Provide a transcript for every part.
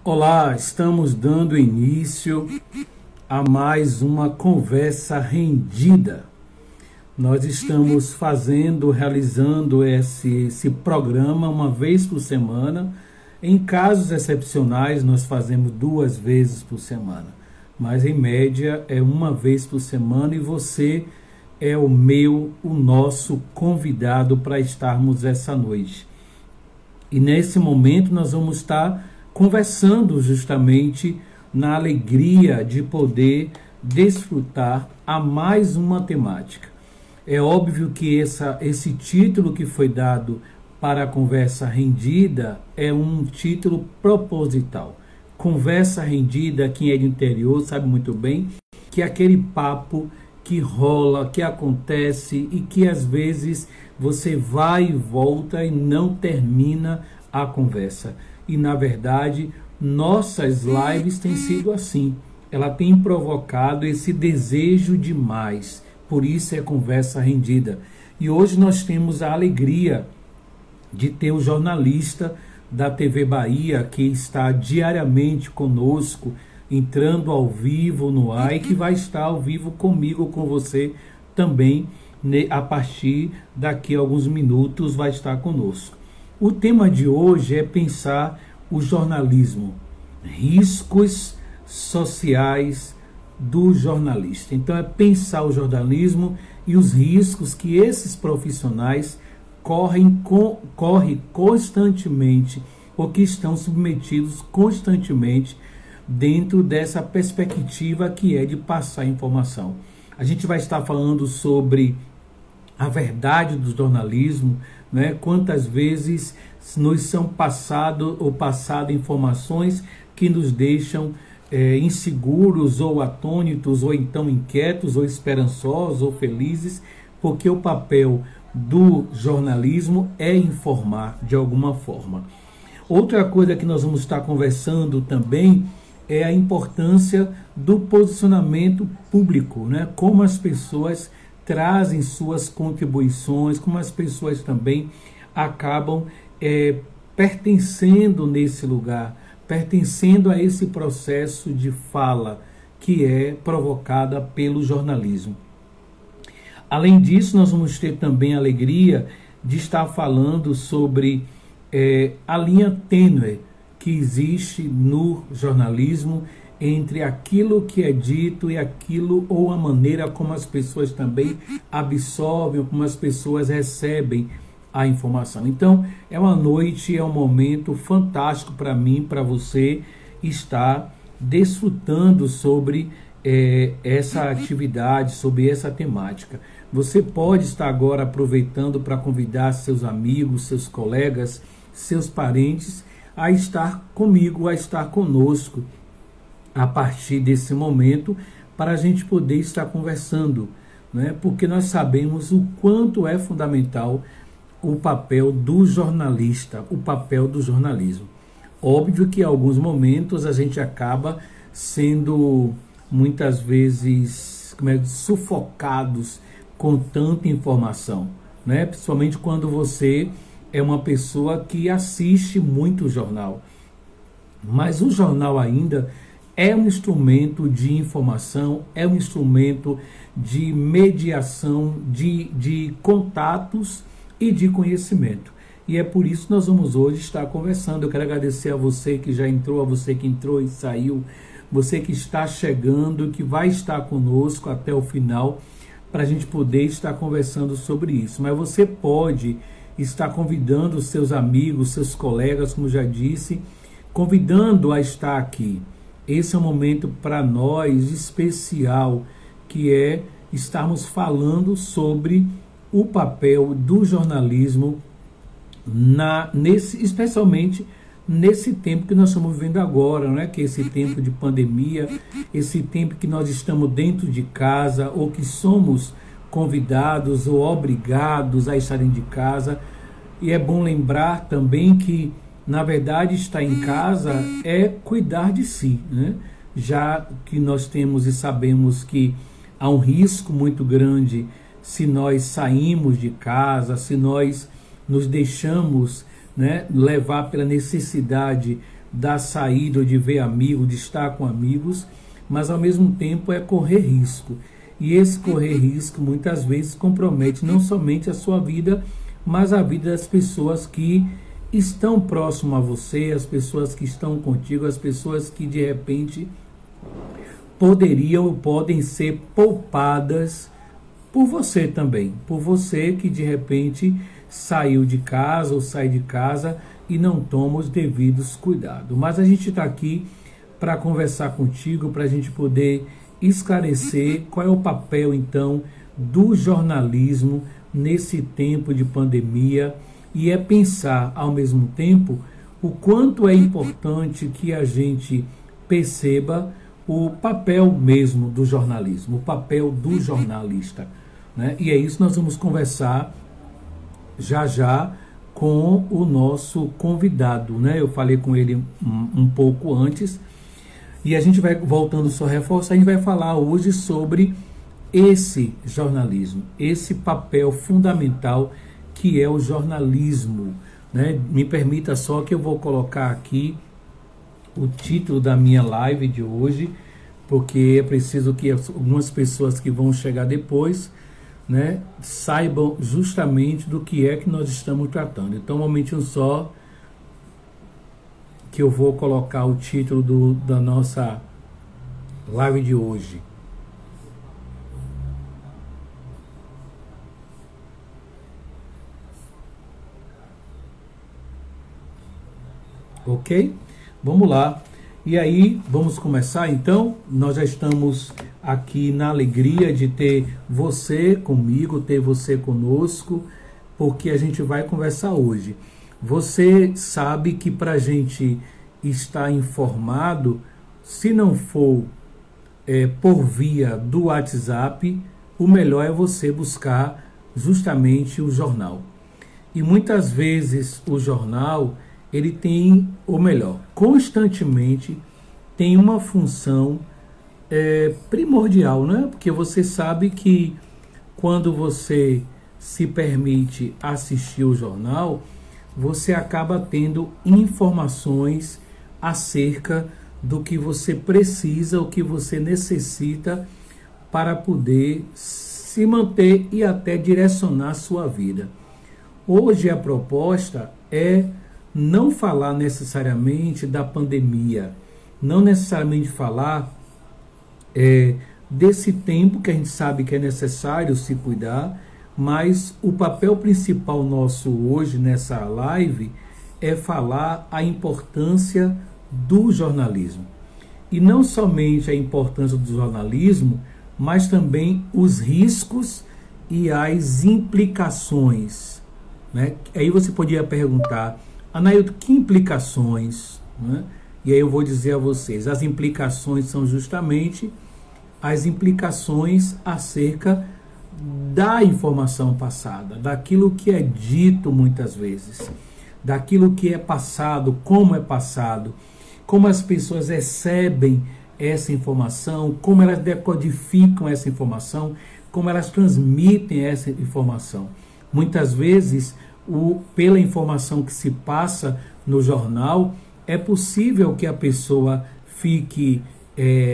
Olá, estamos dando início a mais uma conversa rendida. Nós estamos realizando esse programa uma vez por semana. Em casos excepcionais, nós fazemos 2 vezes por semana. Mas, em média, é uma vez por semana e você é o nosso convidado para estarmos essa noite. E nesse momento nós vamos estar conversando justamente na alegria de poder desfrutar a mais uma temática. É óbvio que esse título que foi dado para a conversa rendida é um título proposital. Conversa rendida, quem é de interior sabe muito bem que é aquele papo que rola, que acontece e que às vezes você vai e volta e não termina a conversa. E na verdade, nossas lives têm sido assim. Ela tem provocado esse desejo de mais. Por isso é conversa rendida. E hoje nós temos a alegria de ter o jornalista da TV Bahia, que está diariamente conosco, entrando ao vivo no ar e que vai estar ao vivo comigo, com você também, a partir daqui a alguns minutos vai estar conosco. O tema de hoje é pensar o jornalismo, riscos sociais do jornalista. Então é pensar o jornalismo e os riscos que esses profissionais correm constantemente ou que estão submetidos constantemente dentro dessa perspectiva que é de passar informação. A gente vai estar falando sobre a verdade do jornalismo, né? Quantas vezes nos são passado informações que nos deixam inseguros ou atônitos, ou então inquietos, ou esperançosos, ou felizes, porque o papel do jornalismo é informar de alguma forma. Outra coisa que nós vamos estar conversando também é a importância do posicionamento público, né? Como as pessoas trazem suas contribuições, como as pessoas também acabam pertencendo nesse lugar, pertencendo a esse processo de fala que é provocada pelo jornalismo. Além disso, nós vamos ter também a alegria de estar falando sobre a linha tênue que existe no jornalismo entre aquilo que é dito e aquilo, ou a maneira como as pessoas também absorvem, como as pessoas recebem a informação. Então, é uma noite, é um momento fantástico para mim, para você estar desfrutando sobre essa atividade, sobre essa temática. Você pode estar agora aproveitando para convidar seus amigos, seus colegas, seus parentes a estar comigo, a estar conosco a partir desse momento, para a gente poder estar conversando, né? Porque nós sabemos o quanto é fundamental o papel do jornalista, o papel do jornalismo. Óbvio que em alguns momentos a gente acaba sendo muitas vezes sufocados com tanta informação, né? Principalmente quando você é uma pessoa que assiste muito jornal. Mas o jornal ainda é um instrumento de informação, é um instrumento de mediação, de contatos e de conhecimento. E é por isso que nós vamos hoje estar conversando. Eu quero agradecer a você que já entrou, a você que entrou e saiu, você que está chegando, que vai estar conosco até o final, para a gente poder estar conversando sobre isso. Mas você pode estar convidando os seus amigos, seus colegas, como já disse, convidando a estar aqui. Esse é um momento para nós especial, que é estarmos falando sobre o papel do jornalismo, especialmente nesse tempo que nós estamos vivendo agora, né? Que é esse tempo de pandemia, esse tempo que nós estamos dentro de casa, ou que somos convidados ou obrigados a estarem de casa. E é bom lembrar também que, na verdade, estar em casa é cuidar de si, né? Já que nós temos e sabemos que há um risco muito grande se nós saímos de casa, se nós nos deixamos, né, levar pela necessidade dar saída, ou de ver amigos, de estar com amigos, mas ao mesmo tempo é correr risco. E esse correr risco muitas vezes compromete não somente a sua vida, mas a vida das pessoas que estão próximas a você, as pessoas que estão contigo, as pessoas que de repente poderiam ou podem ser poupadas por você também, por você que de repente saiu de casa ou sai de casa e não toma os devidos cuidados. Mas a gente está aqui para conversar contigo, para a gente poder esclarecer qual é o papel então do jornalismo nesse tempo de pandemia, e é pensar ao mesmo tempo o quanto é importante que a gente perceba o papel mesmo do jornalismo, o papel do jornalista, né? E é isso que nós vamos conversar já já com o nosso convidado, né? Eu falei com ele um pouco antes, e a gente vai, voltando só a reforçar, a gente vai falar hoje sobre esse jornalismo, esse papel fundamental que é o jornalismo, né? Me permita só que eu vou colocar aqui o título da minha live de hoje, porque é preciso que algumas pessoas que vão chegar depois, né, saibam justamente do que é que nós estamos tratando. Então, um momentinho só, que eu vou colocar o título da nossa live de hoje. Ok? Vamos lá. E aí, vamos começar então? Nós já estamos aqui na alegria de ter você comigo, ter você conosco, porque a gente vai conversar hoje. Você sabe que para a gente estar informado, se não for por via do WhatsApp, o melhor é você buscar justamente o jornal. E muitas vezes o jornal, ele tem, ou melhor, constantemente tem uma função primordial, né? Porque você sabe que quando você se permite assistir o jornal, você acaba tendo informações acerca do que você precisa, o que você necessita para poder se manter e até direcionar a sua vida. Hoje a proposta é não falar necessariamente da pandemia, não necessariamente falar desse tempo que a gente sabe que é necessário se cuidar, mas o papel principal nosso hoje nessa live é falar a importância do jornalismo. E não somente a importância do jornalismo, mas também os riscos e as implicações, né? Aí você podia perguntar, Anailton, que implicações? Né? E aí eu vou dizer a vocês, as implicações são justamente as implicações acerca da informação passada, daquilo que é dito muitas vezes, daquilo que é passado, como as pessoas recebem essa informação, como elas decodificam essa informação, como elas transmitem essa informação. Muitas vezes, pela informação que se passa no jornal, é possível que a pessoa fique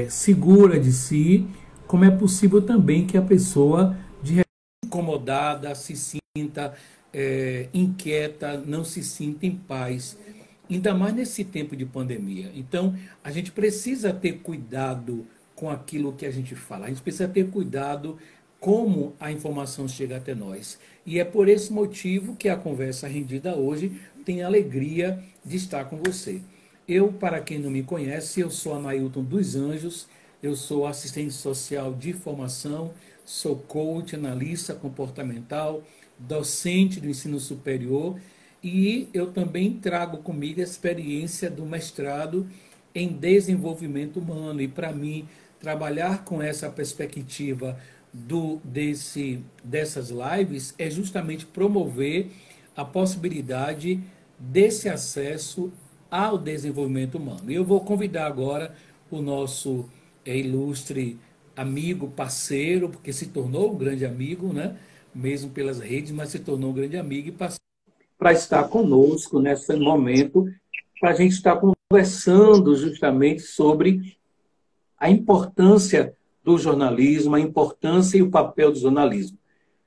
segura de si, como é possível também que a pessoa de repente incomodada, se sinta inquieta, não se sinta em paz, ainda mais nesse tempo de pandemia. Então, a gente precisa ter cuidado com aquilo que a gente fala, a gente precisa ter cuidado como a informação chega até nós. E é por esse motivo que a conversa rendida hoje tem a alegria de estar com você. Eu, para quem não me conhece, eu sou Anailton dos Anjos, eu sou assistente social de formação, sou coach, analista comportamental, docente do ensino superior, e eu também trago comigo a experiência do mestrado em desenvolvimento humano. E para mim, trabalhar com essa perspectiva dessas lives é justamente promover a possibilidade desse acesso ao desenvolvimento humano. E eu vou convidar agora o nosso ilustre amigo, parceiro, porque se tornou um grande amigo, né? Mesmo pelas redes, mas se tornou um grande amigo e parceiro, para estar conosco nesse momento para a gente estar conversando justamente sobre a importância do jornalismo, a importância e o papel do jornalismo.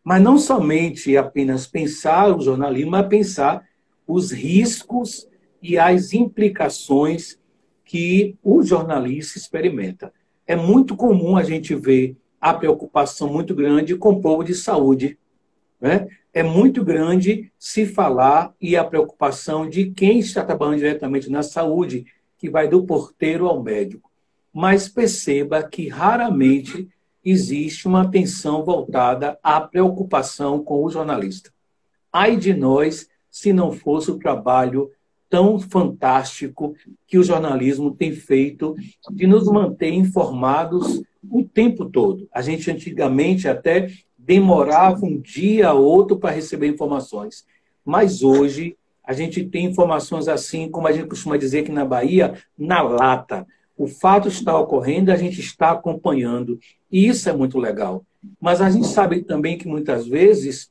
Mas não somente apenas pensar o jornalismo, mas pensar os riscos e as implicações que o jornalista experimenta. É muito comum a gente ver a preocupação muito grande com o povo de saúde, né? É muito grande se falar e a preocupação de quem está trabalhando diretamente na saúde, que vai do porteiro ao médico. Mas perceba que raramente existe uma atenção voltada à preocupação com o jornalista. Ai de nós se não fosse o trabalho tão fantástico que o jornalismo tem feito de nos manter informados o tempo todo. A gente antigamente até demorava um dia ou outro para receber informações, mas hoje a gente tem informações assim, como a gente costuma dizer aqui na Bahia, na lata. O fato está ocorrendo, a gente está acompanhando, e isso é muito legal. Mas a gente sabe também que muitas vezes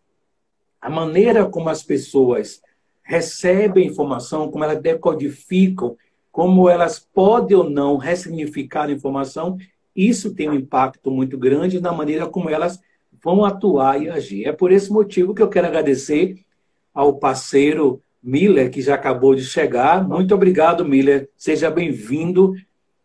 a maneira como as pessoas recebem informação, como elas decodificam, como elas podem ou não ressignificar a informação, isso tem um impacto muito grande na maneira como elas vão atuar e agir. É por esse motivo que eu quero agradecer ao parceiro Miller, que já acabou de chegar. Muito obrigado, Miller. Seja bem-vindo.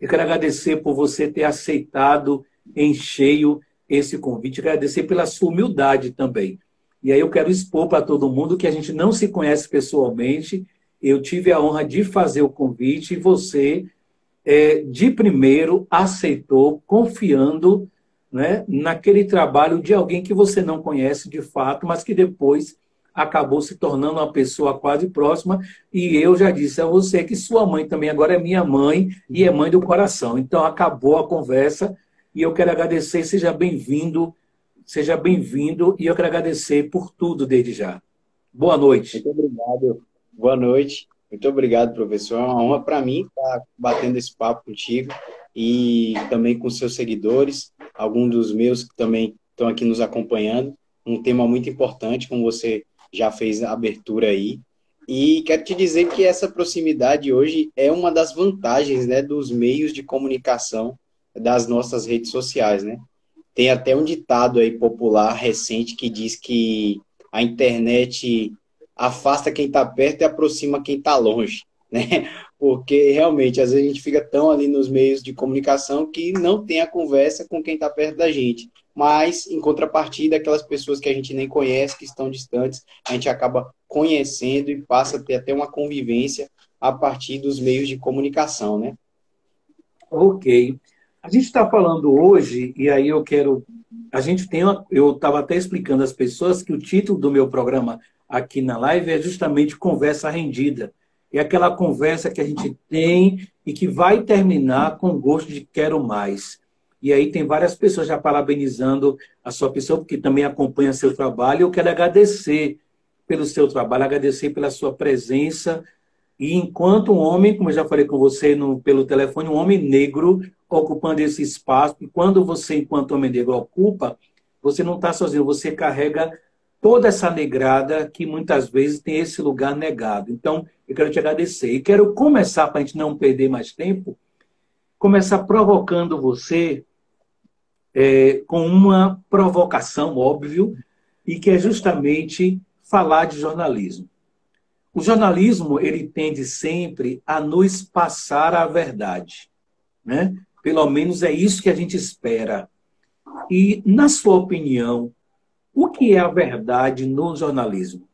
Eu quero agradecer por você ter aceitado em cheio esse convite. Agradecer pela sua humildade também. E aí eu quero expor para todo mundo que a gente não se conhece pessoalmente. Eu tive a honra de fazer o convite e você, de primeiro, aceitou, confiando, né, naquele trabalho de alguém que você não conhece de fato, mas que depois acabou se tornando uma pessoa quase próxima. E eu já disse a você que sua mãe também agora é minha mãe e é mãe do coração. Então acabou a conversa e eu quero agradecer. Seja bem-vindo. Seja bem-vindo e eu quero agradecer por tudo desde já. Boa noite. Muito obrigado. Boa noite. Muito obrigado, professor. É uma honra para mim estar batendo esse papo contigo e também com seus seguidores, alguns dos meus que também estão aqui nos acompanhando. Um tema muito importante, como você já fez a abertura aí. E quero te dizer que essa proximidade hoje é uma das vantagens, né, dos meios de comunicação das nossas redes sociais, né? Tem até um ditado aí popular recente que diz que a internet afasta quem está perto e aproxima quem está longe, né? Porque realmente, às vezes a gente fica tão ali nos meios de comunicação que não tem a conversa com quem está perto da gente. Mas, em contrapartida, aquelas pessoas que a gente nem conhece, que estão distantes, a gente acaba conhecendo e passa a ter até uma convivência a partir dos meios de comunicação, né? Ok. A gente está falando hoje, e aí eu quero. A gente tem. Eu estava até explicando às pessoas que o título do meu programa aqui na live é justamente Conversa Rendida. É aquela conversa que a gente tem e que vai terminar com gosto de quero mais. E aí tem várias pessoas já parabenizando a sua pessoa, porque também acompanha seu trabalho. Eu quero agradecer pelo seu trabalho, agradecer pela sua presença. E enquanto um homem, como eu já falei com você pelo telefone, um homem negro ocupando esse espaço, e quando você, enquanto homem negro, ocupa, você não está sozinho, você carrega toda essa negrada que muitas vezes tem esse lugar negado. Então, eu quero te agradecer. E quero começar, para a gente não perder mais tempo, começar provocando você com uma provocação, óbvio, e que é justamente falar de jornalismo. O jornalismo, ele tende sempre a nos passar a verdade, né? Pelo menos é isso que a gente espera. E, na sua opinião, o que é a verdade no jornalismo?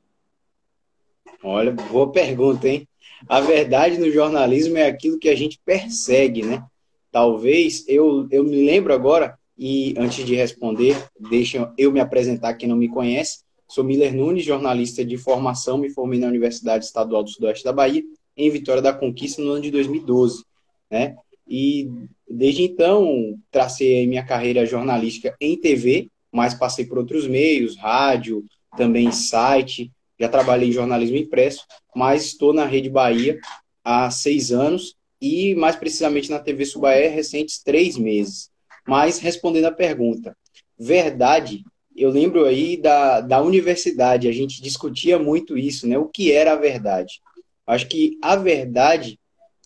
Olha, boa pergunta, hein? A verdade no jornalismo é aquilo que a gente persegue, né? Talvez, eu me lembro agora, e antes de responder, deixa eu me apresentar quem não me conhece. Sou Miller Nunes, jornalista de formação, me formei na Universidade Estadual do Sudoeste da Bahia, em Vitória da Conquista, no ano de 2012, né? E desde então, tracei aí minha carreira jornalística em TV, mas passei por outros meios, rádio, também site, já trabalhei em jornalismo impresso, mas estou na Rede Bahia há 6 anos e, mais precisamente, na TV Subaé, recentes 3 meses. Mas, respondendo a pergunta, verdade, eu lembro aí da universidade, a gente discutia muito isso, né? O que era a verdade? Acho que a verdade,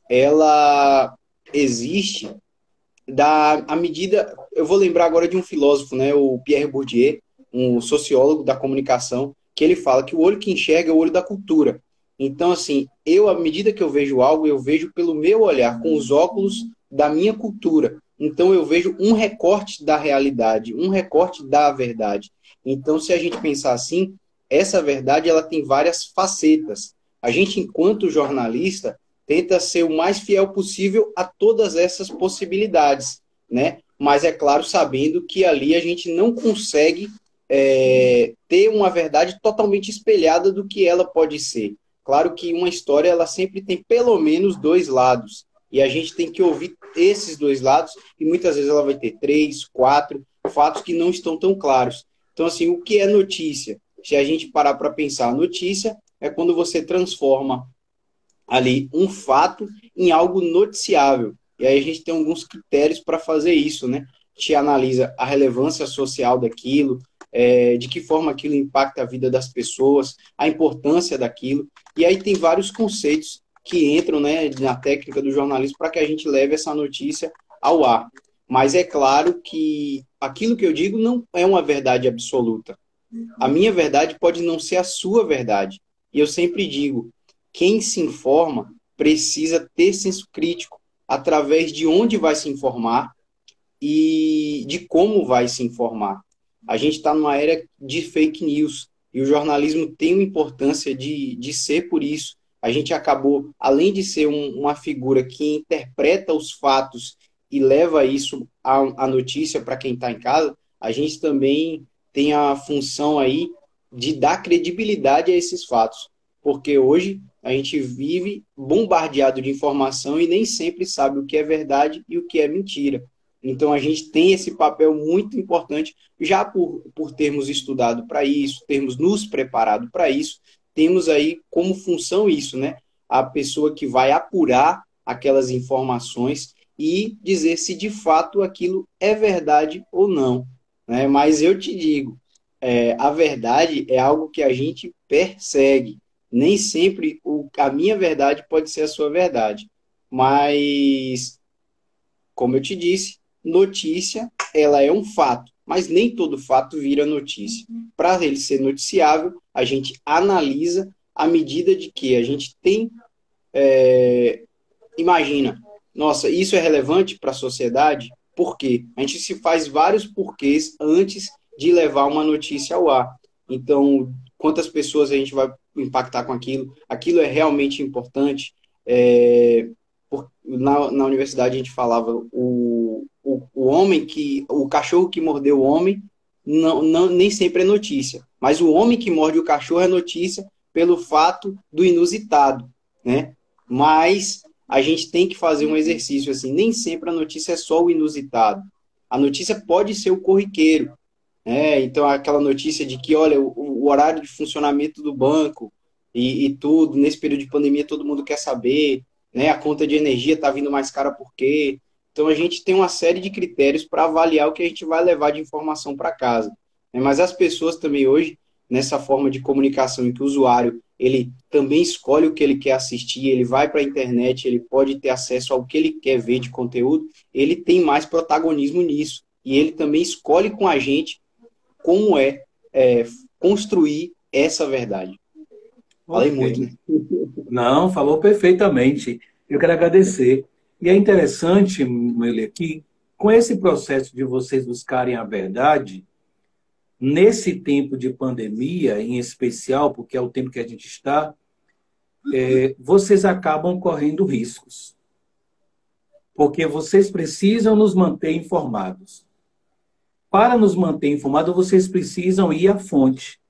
ela existe à medida... Eu vou lembrar agora de um filósofo, né, o Pierre Bourdieu, um sociólogo da comunicação, que ele fala que o olho que enxerga é o olho da cultura. Então, assim, à medida que eu vejo algo, eu vejo pelo meu olhar, com os óculos da minha cultura. Então, eu vejo um recorte da realidade, um recorte da verdade. Então, se a gente pensar assim, essa verdade ela tem várias facetas. A gente, enquanto jornalista, tenta ser o mais fiel possível a todas essas possibilidades, né? Mas é claro, sabendo que ali a gente não consegue ter uma verdade totalmente espelhada do que ela pode ser. Claro que uma história ela sempre tem pelo menos dois lados, e a gente tem que ouvir esses dois lados, e muitas vezes ela vai ter três, quatro fatos que não estão tão claros. Então, assim, o que é notícia? Se a gente parar para pensar, notícia é quando você transforma ali um fato em algo noticiável. E aí a gente tem alguns critérios para fazer isso, né? A gente analisa a relevância social daquilo, de que forma aquilo impacta a vida das pessoas, a importância daquilo. E aí tem vários conceitos que entram, né, na técnica do jornalismo para que a gente leve essa notícia ao ar. Mas é claro que aquilo que eu digo não é uma verdade absoluta. A minha verdade pode não ser a sua verdade. E eu sempre digo, quem se informa precisa ter senso crítico através de onde vai se informar e de como vai se informar. A gente está numa era de fake news e o jornalismo tem uma importância de ser por isso. A gente acabou, além de ser uma figura que interpreta os fatos e leva isso à notícia para quem está em casa, a gente também tem a função aí de dar credibilidade a esses fatos. Porque hoje a gente vive bombardeado de informação e nem sempre sabe o que é verdade e o que é mentira. Então a gente tem esse papel muito importante, já por termos estudado para isso, termos nos preparado para isso, temos aí como função isso, né? A pessoa que vai apurar aquelas informações e dizer se de fato aquilo é verdade ou não. Né? Mas eu te digo, a verdade é algo que a gente persegue. Nem sempre a minha verdade pode ser a sua verdade. Mas, como eu te disse, notícia, ela é um fato. Mas nem todo fato vira notícia. Para ele ser noticiável, a gente analisa à medida de que a gente tem... imagina, nossa, isso é relevante para a sociedade? Por quê? A gente se faz vários porquês antes de levar uma notícia ao ar. Então, quantas pessoas a gente vai impactar com aquilo? Aquilo é realmente importante? Na universidade a gente falava o homem o cachorro que mordeu o homem nem sempre é notícia, mas o homem que morde o cachorro é notícia pelo fato do inusitado, né? Mas a gente tem que fazer um exercício assim, nem sempre a notícia é só o inusitado. A notícia pode ser o corriqueiro, né? Então aquela notícia de que, olha, o horário de funcionamento do banco e tudo, nesse período de pandemia todo mundo quer saber, né? A conta de energia está vindo mais cara por quê? Então a gente tem uma série de critérios para avaliar o que a gente vai levar de informação para casa. Né? Mas as pessoas também hoje, nessa forma de comunicação em que o usuário ele também escolhe o que ele quer assistir, ele vai para a internet, ele pode ter acesso ao que ele quer ver de conteúdo, ele tem mais protagonismo nisso. E ele também escolhe com a gente como construir essa verdade. Falei muito, né? Não, falou perfeitamente. Eu quero agradecer. E é interessante, Mele, que com esse processo de vocês buscarem a verdade, nesse tempo de pandemia, em especial, porque é o tempo que a gente está, vocês acabam correndo riscos. Porque vocês precisam nos manter informados. Para nos manter informados, vocês precisam ir à fonte.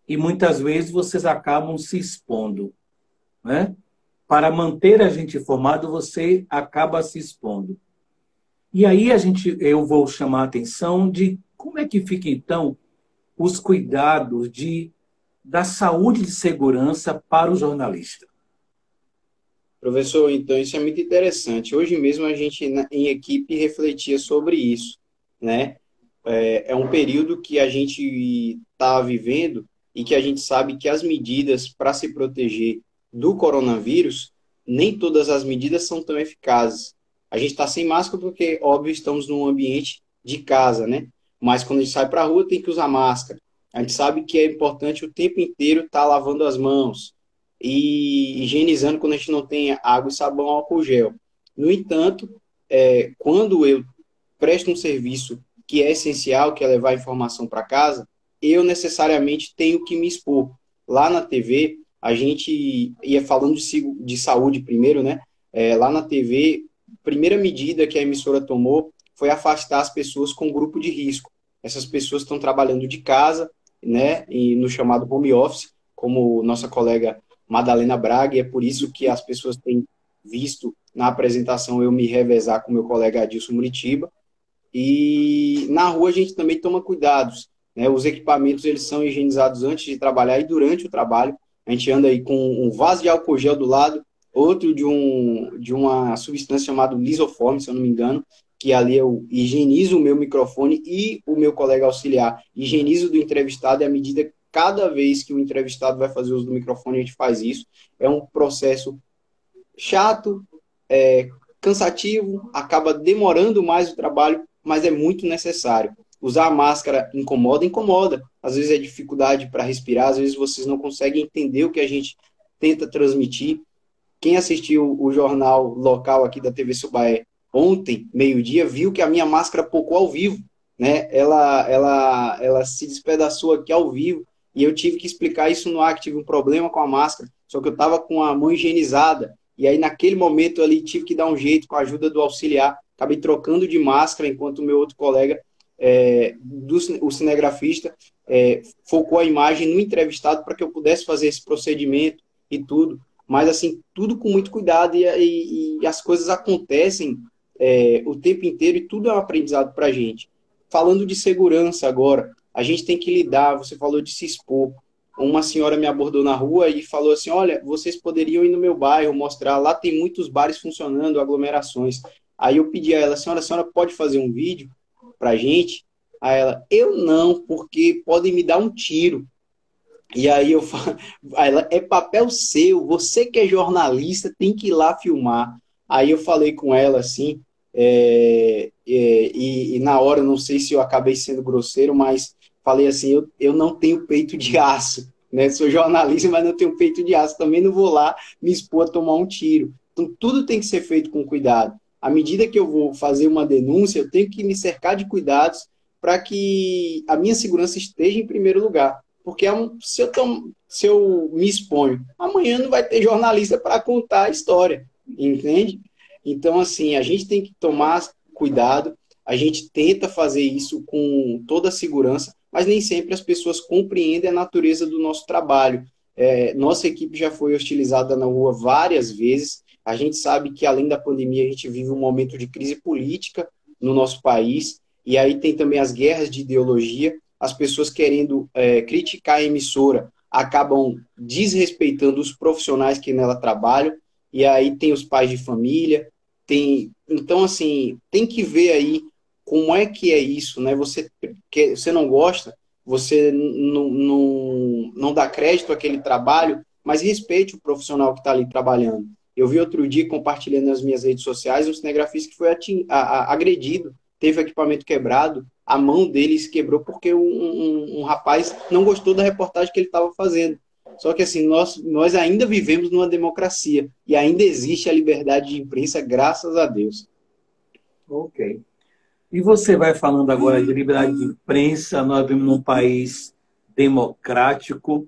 E muitas vezes vocês acabam se expondo. Né? Para manter a gente informado, você acaba se expondo. E aí eu vou chamar a atenção de como é que fica, então, os cuidados da saúde e segurança para o jornalista. Professor, então isso é muito interessante. Hoje mesmo a gente, em equipe, refletia sobre isso, né? É um período que a gente está vivendo e que a gente sabe que as medidas para se proteger do coronavírus, nem todas as medidas são tão eficazes. A gente está sem máscara porque, óbvio, estamos num ambiente de casa, né? Mas quando a gente sai para a rua, tem que usar máscara. A gente sabe que é importante o tempo inteiro estar lavando as mãos e higienizando quando a gente não tem água e sabão, álcool gel. No entanto, quando eu presto um serviço que é essencial, que é levar informação para casa, eu necessariamente tenho que me expor. Lá na TV, a gente ia falando de saúde primeiro, né? Lá na TV, a primeira medida que a emissora tomou foi afastar as pessoas com grupo de risco. Essas pessoas estão trabalhando de casa, né? E no chamado home office, como nossa colega Madalena Braga, e é por isso que as pessoas têm visto na apresentação eu me revezar com meu colega Adilson Muritiba. E na rua a gente também toma cuidados, né? Os equipamentos eles são higienizados antes de trabalhar e durante o trabalho. A gente anda aí com um vaso de álcool gel do lado, outro de uma substância chamada lisoforme, se eu não me engano, que ali eu higienizo o meu microfone e o meu colega auxiliar higienizo do entrevistado, e à medida cada vez que o entrevistado vai fazer uso do microfone, a gente faz isso. É um processo chato, cansativo, acaba demorando mais o trabalho, mas é muito necessário. Usar a máscara incomoda? Incomoda. Às vezes é dificuldade para respirar, às vezes vocês não conseguem entender o que a gente tenta transmitir. Quem assistiu o jornal local aqui da TV Subaé ontem, meio-dia, viu que a minha máscara pocou ao vivo, né? Ela se despedaçou aqui ao vivo, e eu tive que explicar isso no ar, que tive um problema com a máscara, só que eu estava com a mão higienizada, e aí naquele momento ali tive que dar um jeito com a ajuda do auxiliar, acabei trocando de máscara, enquanto o meu outro colega, o cinegrafista, focou a imagem no entrevistado para que eu pudesse fazer esse procedimento e tudo. Mas, assim, tudo com muito cuidado, e as coisas acontecem o tempo inteiro, e tudo é um aprendizado para a gente. Falando de segurança agora, a gente tem que lidar, você falou de se expor. Uma senhora me abordou na rua e falou assim, olha, vocês poderiam ir no meu bairro, mostrar, lá tem muitos bares funcionando, aglomerações. Aí eu pedi a ela, a senhora pode fazer um vídeo para a gente? Aí ela, eu não, porque podem me dar um tiro. E aí eu falo, ela, é papel seu, você que é jornalista tem que ir lá filmar. Aí eu falei com ela assim, e na hora, não sei se eu acabei sendo grosseiro, mas falei assim, eu não tenho peito de aço, né? Sou jornalista, mas não tenho peito de aço, também não vou lá me expor a tomar um tiro. Então tudo tem que ser feito com cuidado. À medida que eu vou fazer uma denúncia, eu tenho que me cercar de cuidados para que a minha segurança esteja em primeiro lugar. Porque se eu me exponho, amanhã não vai ter jornalista para contar a história, entende? Então, assim, a gente tem que tomar cuidado, a gente tenta fazer isso com toda a segurança, mas nem sempre as pessoas compreendem a natureza do nosso trabalho. Nossa equipe já foi hostilizada na rua várias vezes, a gente sabe que, além da pandemia, a gente vive um momento de crise política no nosso país, e aí tem também as guerras de ideologia. As pessoas querendo criticar a emissora acabam desrespeitando os profissionais que nela trabalham, e aí tem os pais de família, então, assim, tem que ver aí como é que é isso, né? Você não gosta, você não dá crédito àquele trabalho, mas respeite o profissional que está ali trabalhando. Eu vi outro dia, compartilhando nas minhas redes sociais, um cinegrafista que foi agredido, teve o equipamento quebrado, a mão dele se quebrou porque um rapaz não gostou da reportagem que ele estava fazendo. Só que assim, nós ainda vivemos numa democracia e ainda existe a liberdade de imprensa, graças a Deus. Ok. E você vai falando agora de liberdade de imprensa, nós vivemos num país democrático,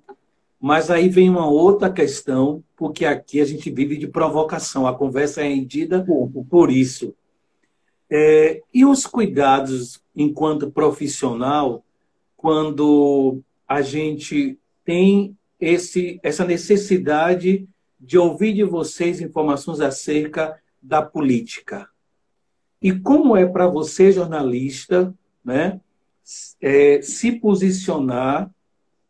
mas aí vem uma outra questão, porque aqui a gente vive de provocação, a conversa é rendida por isso. E os cuidados enquanto profissional, quando a gente tem essa necessidade de ouvir de vocês informações acerca da política? E como é para você, jornalista, né, se posicionar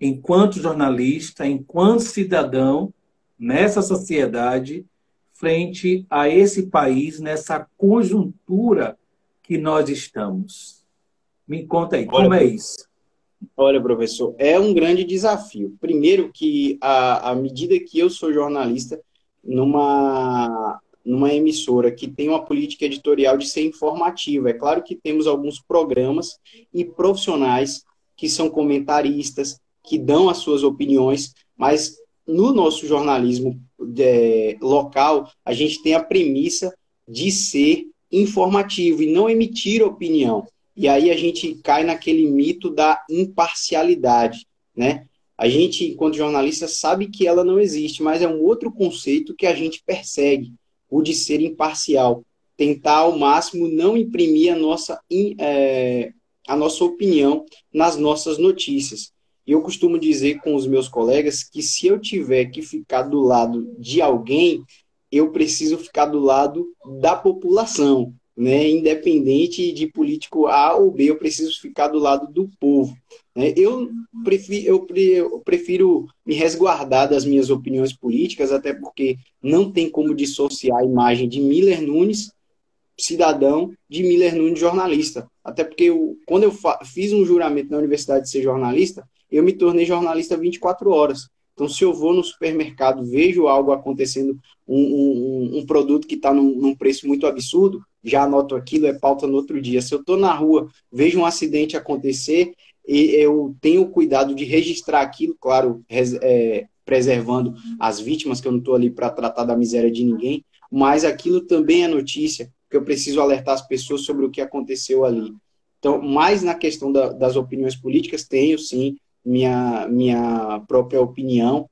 enquanto jornalista, enquanto cidadão, nessa sociedade, frente a esse país, nessa conjuntura que nós estamos? Me conta aí, como é isso? Olha, professor, é um grande desafio. Primeiro que à medida que eu sou jornalista numa emissora que tem uma política editorial de ser informativa, é claro que temos alguns programas e profissionais que são comentaristas, que dão as suas opiniões, mas no nosso jornalismo local, a gente tem a premissa de ser informativo e não emitir opinião. E aí a gente cai naquele mito da imparcialidade, né? A gente, enquanto jornalista, sabe que ela não existe, mas é um outro conceito que a gente persegue, o de ser imparcial. Tentar, ao máximo, não imprimir a nossa opinião nas nossas notícias. E eu costumo dizer com os meus colegas que se eu tiver que ficar do lado de alguém, eu preciso ficar do lado da população, né? Independente de político A ou B, eu preciso ficar do lado do povo, né? Eu prefiro me resguardar das minhas opiniões políticas, até porque não tem como dissociar a imagem de Miller Nunes, cidadão, de Miller Nunes, jornalista. Até porque quando eu fiz um juramento na universidade de ser jornalista, eu me tornei jornalista 24 horas. Então, se eu vou no supermercado, vejo algo acontecendo, um produto que está num preço muito absurdo, já anoto aquilo, é pauta no outro dia. Se eu estou na rua, vejo um acidente acontecer, e eu tenho o cuidado de registrar aquilo, claro, preservando as vítimas, que eu não estou ali para tratar da miséria de ninguém, mas aquilo também é notícia, porque eu preciso alertar as pessoas sobre o que aconteceu ali. Então, mais na questão das opiniões políticas, tenho sim minha própria opinião,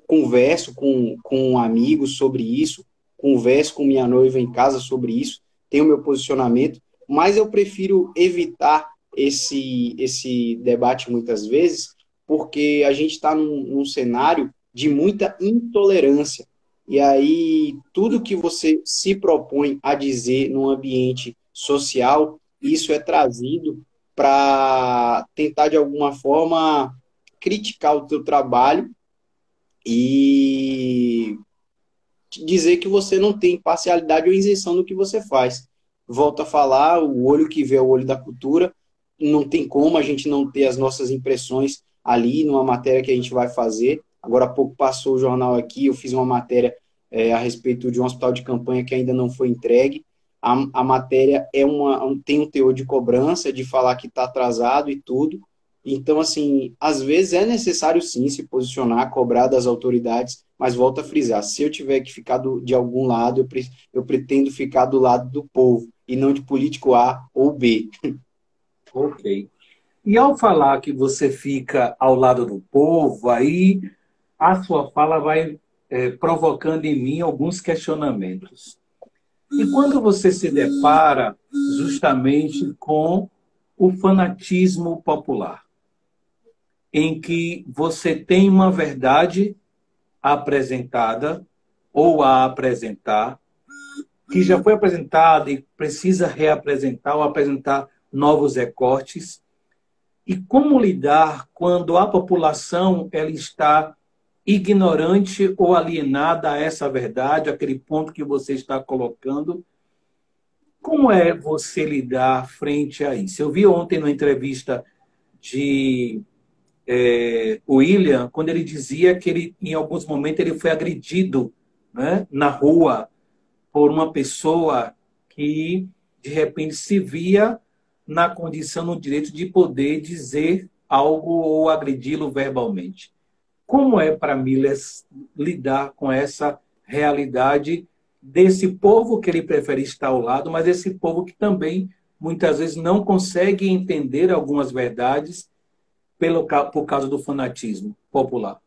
converso com amigos sobre isso, converso com minha noiva em casa sobre isso, tenho meu posicionamento, mas eu prefiro evitar esse debate muitas vezes, porque a gente está num cenário de muita intolerância. E aí, tudo que você se propõe a dizer num ambiente social, isso é trazido para tentar, de alguma forma, criticar o teu trabalho e dizer que você não tem imparcialidade ou isenção no que você faz. Volto a falar, o olho que vê é o olho da cultura, não tem como a gente não ter as nossas impressões ali numa matéria que a gente vai fazer. Agora há pouco passou o jornal aqui, eu fiz uma matéria a respeito de um hospital de campanha que ainda não foi entregue. A matéria tem um teor de cobrança, de falar que está atrasado e tudo. Então, assim, às vezes é necessário sim se posicionar, cobrar das autoridades, mas volto a frisar, se eu tiver que ficar de algum lado, eu pretendo ficar do lado do povo, e não de político A ou B. Ok. E ao falar que você fica ao lado do povo, aí a sua fala vai provocando em mim alguns questionamentos. E quando você se depara justamente com o fanatismo popular, em que você tem uma verdade apresentada ou a apresentar, que já foi apresentada e precisa reapresentar ou apresentar novos recortes, e como lidar quando a população ela está ignorante ou alienada a essa verdade, aquele ponto que você está colocando. Como é você lidar frente a isso? Eu vi ontem numa entrevista de William, quando ele dizia que ele, em alguns momentos ele foi agredido, né, na rua por uma pessoa que de repente se via na condição, no direito de poder dizer algo ou agredi-lo verbalmente. Como é para Miller lidar com essa realidade desse povo que ele prefere estar ao lado, mas esse povo que também muitas vezes não consegue entender algumas verdades por causa do fanatismo popular?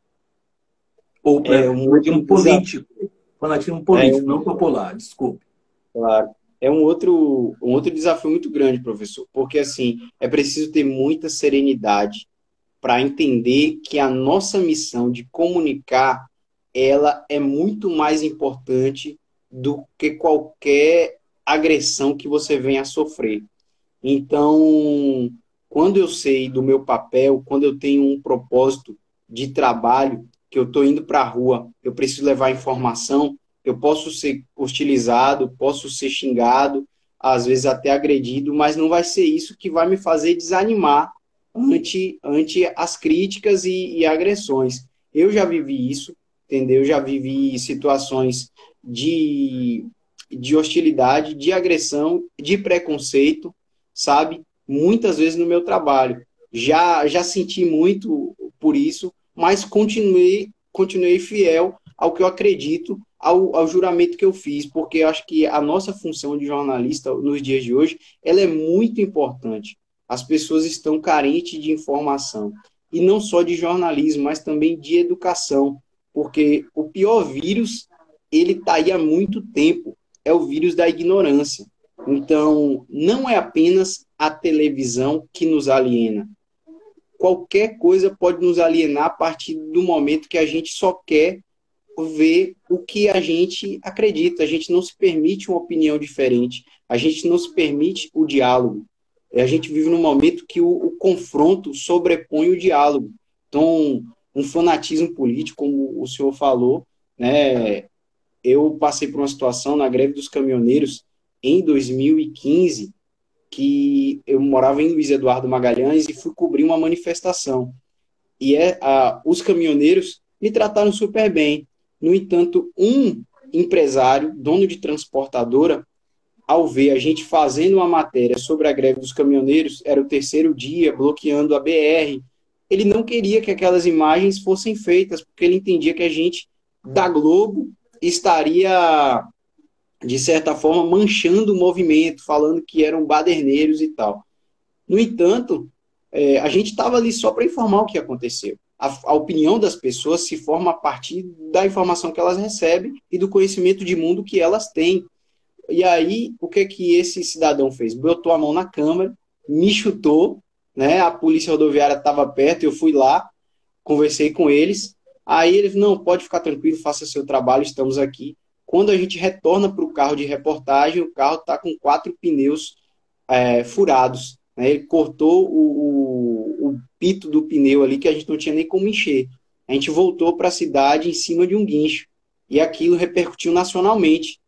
Ou fanatismo político. Fanatismo político, não popular, desculpe. Claro. É um outro desafio muito grande, professor, porque assim, é preciso ter muita serenidade para entender que a nossa missão de comunicar, ela é muito mais importante do que qualquer agressão que você venha a sofrer. Então, quando eu sei do meu papel, quando eu tenho um propósito de trabalho, que eu estou indo para a rua, eu preciso levar informação, eu posso ser hostilizado, posso ser xingado, às vezes até agredido, mas não vai ser isso que vai me fazer desanimar ante as críticas e agressões. Eu já vivi isso, entendeu? Eu já vivi situações de hostilidade, de agressão, de preconceito, sabe? Muitas vezes no meu trabalho. Já senti muito por isso, mas continuei fiel ao que eu acredito, ao juramento que eu fiz, porque eu acho que a nossa função de jornalista nos dias de hoje, ela é muito importante. As pessoas estão carentes de informação, e não só de jornalismo, mas também de educação, porque o pior vírus, ele está aí há muito tempo, é o vírus da ignorância. Então, não é apenas a televisão que nos aliena. Qualquer coisa pode nos alienar a partir do momento que a gente só quer ver o que a gente acredita. A gente não se permite uma opinião diferente. A gente não se permite o diálogo. A gente vive num momento que o confronto sobrepõe o diálogo. Então, um fanatismo político, como o senhor falou, né? Eu passei por uma situação na greve dos caminhoneiros em 2015, que eu morava em Luiz Eduardo Magalhães e fui cobrir uma manifestação. E os caminhoneiros me trataram super bem. No entanto, um empresário, dono de transportadora, ao ver a gente fazendo uma matéria sobre a greve dos caminhoneiros, era o terceiro dia, bloqueando a BR, ele não queria que aquelas imagens fossem feitas, porque ele entendia que a gente, da Globo, estaria, de certa forma, manchando o movimento, falando que eram baderneiros e tal. No entanto, a gente estava ali só para informar o que aconteceu. A opinião das pessoas se forma a partir da informação que elas recebem e do conhecimento de mundo que elas têm. E aí, o que esse cidadão fez? Botou a mão na câmera, me chutou, né? A polícia rodoviária estava perto, eu fui lá, conversei com eles. Aí eles, não, pode ficar tranquilo, faça seu trabalho, estamos aqui. Quando a gente retorna para o carro de reportagem, o carro está com 4 pneus furados. Né? Ele cortou o pito do pneu ali, que a gente não tinha nem como encher. A gente voltou para a cidade em cima de um guincho. E aquilo repercutiu nacionalmente.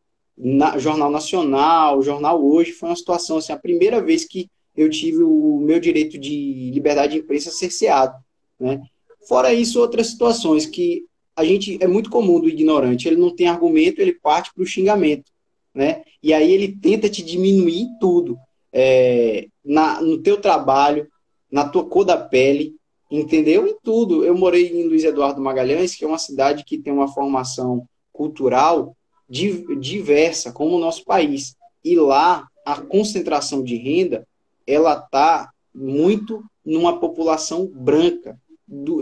Jornal Nacional, Jornal Hoje, foi uma situação, assim, a primeira vez que eu tive o meu direito de liberdade de imprensa cerceado. Né? Fora isso, outras situações que a gente é muito comum do ignorante, ele não tem argumento, ele parte para o xingamento, né? E aí ele tenta te diminuir tudo, no teu trabalho, na tua cor da pele, entendeu? Em tudo. Eu morei em Luiz Eduardo Magalhães, que é uma cidade que tem uma formação cultural diversa, como o nosso país. E lá, a concentração de renda, ela está muito numa população branca,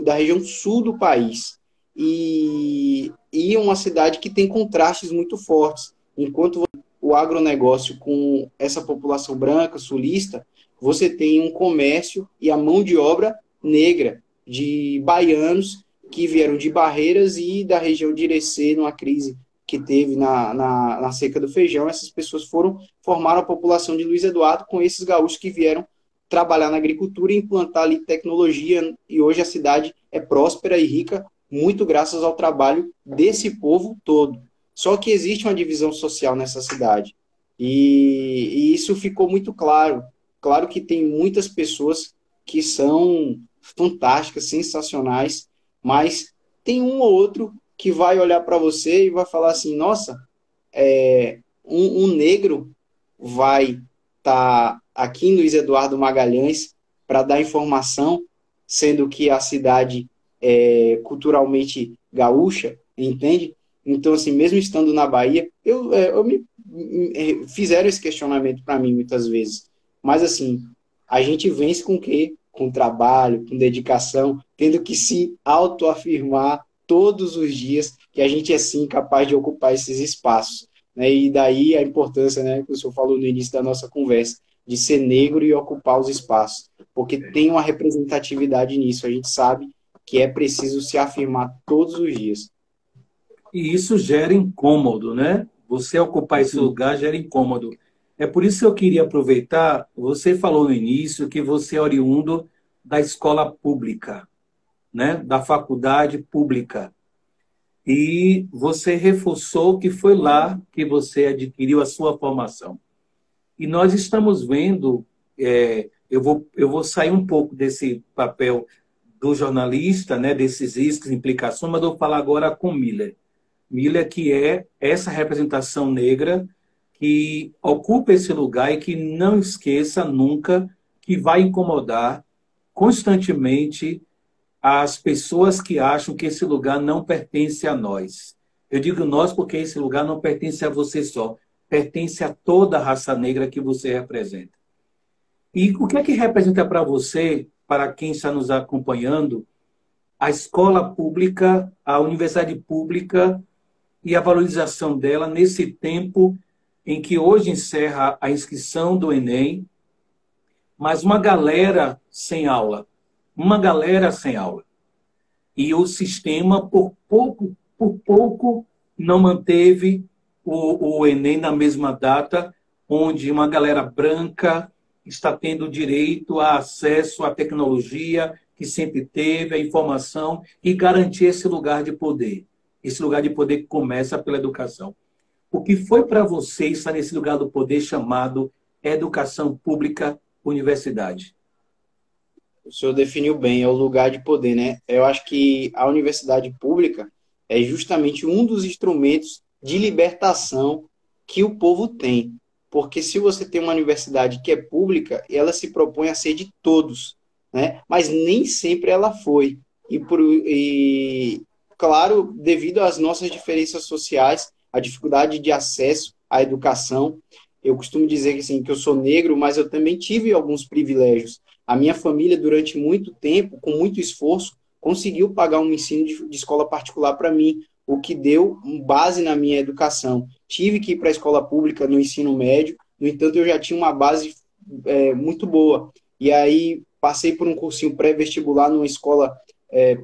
da região sul do país. E é uma cidade que tem contrastes muito fortes. Enquanto o agronegócio com essa população branca, sulista, você tem um comércio e a mão de obra negra de baianos que vieram de Barreiras e da região de Irecê, numa crise que teve na seca do feijão. Essas pessoas formaram a população de Luiz Eduardo com esses gaúchos que vieram trabalhar na agricultura e implantar ali tecnologia, e hoje a cidade é próspera e rica, muito graças ao trabalho desse povo todo. Só que existe uma divisão social nessa cidade, e isso ficou muito claro. Claro que tem muitas pessoas que são fantásticas, sensacionais, mas tem um ou outro que vai olhar para você e vai falar assim, nossa, um negro vai estar aqui em Luiz Eduardo Magalhães para dar informação, sendo que a cidade é culturalmente gaúcha, entende? Então, assim, mesmo estando na Bahia, fizeram esse questionamento para mim muitas vezes. Mas, assim, a gente vence com o quê? Com trabalho, com dedicação, tendo que se autoafirmar todos os dias que a gente é, sim, capaz de ocupar esses espaços. Né? E daí a importância, né, que o senhor falou no início da nossa conversa, de ser negro e ocupar os espaços. Porque tem uma representatividade nisso. A gente sabe que é preciso se afirmar todos os dias. E isso gera incômodo, né? Você ocupar esse lugar gera incômodo. É por isso que eu queria aproveitar, você falou no início que você é oriundo da escola pública, né? Da faculdade pública. E você reforçou que foi lá que você adquiriu a sua formação. E nós estamos vendo eu vou sair um pouco desse papel do jornalista, né, desses riscos, implicações, mas eu vou falar agora com Miller. Miller, que é essa representação negra que ocupa esse lugar e que não esqueça nunca que vai incomodar constantemente as pessoas que acham que esse lugar não pertence a nós. Eu digo nós porque esse lugar não pertence a você só, pertence a toda a raça negra que você representa. E o que representa para você, para quem está nos acompanhando, a escola pública, a universidade pública e a valorização dela nesse tempo em que hoje encerra a inscrição do Enem, mas uma galera sem aula, uma galera sem aula. E o sistema, por pouco não manteve o Enem na mesma data, onde uma galera branca está tendo direito a acesso à tecnologia, que sempre teve, a informação, e garantir esse lugar de poder. Esse lugar de poder que começa pela educação. O que foi para você estar nesse lugar do poder chamado educação pública, universidade? O senhor definiu bem, é o lugar de poder, né? Eu acho que a universidade pública é justamente um dos instrumentos de libertação que o povo tem. Porque se você tem uma universidade que é pública, ela se propõe a ser de todos, né? Mas nem sempre ela foi. E claro, devido às nossas diferenças sociais, a dificuldade de acesso à educação, eu costumo dizer que, assim, que eu sou negro, mas eu também tive alguns privilégios. A minha família, durante muito tempo, com muito esforço, conseguiu pagar um ensino de escola particular para mim, o que deu base na minha educação. Tive que ir para a escola pública no ensino médio, no entanto, eu já tinha uma base muito boa. E aí, passei por um cursinho pré-vestibular numa escola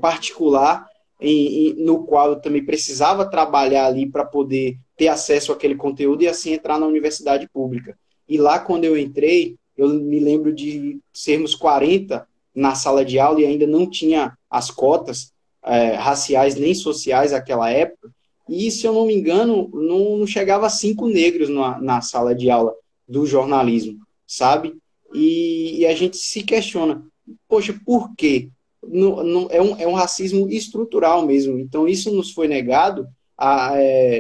particular, no qual eu também precisava trabalhar ali para poder ter acesso àquele conteúdo e assim entrar na universidade pública. E lá, quando eu entrei, eu me lembro de sermos 40 na sala de aula e ainda não tinha as cotas raciais nem sociais naquela época. E, se eu não me engano, não chegava a 5 negros na sala de aula do jornalismo, sabe? E a gente se questiona, poxa, por quê? É um racismo estrutural mesmo. Então, isso nos foi negado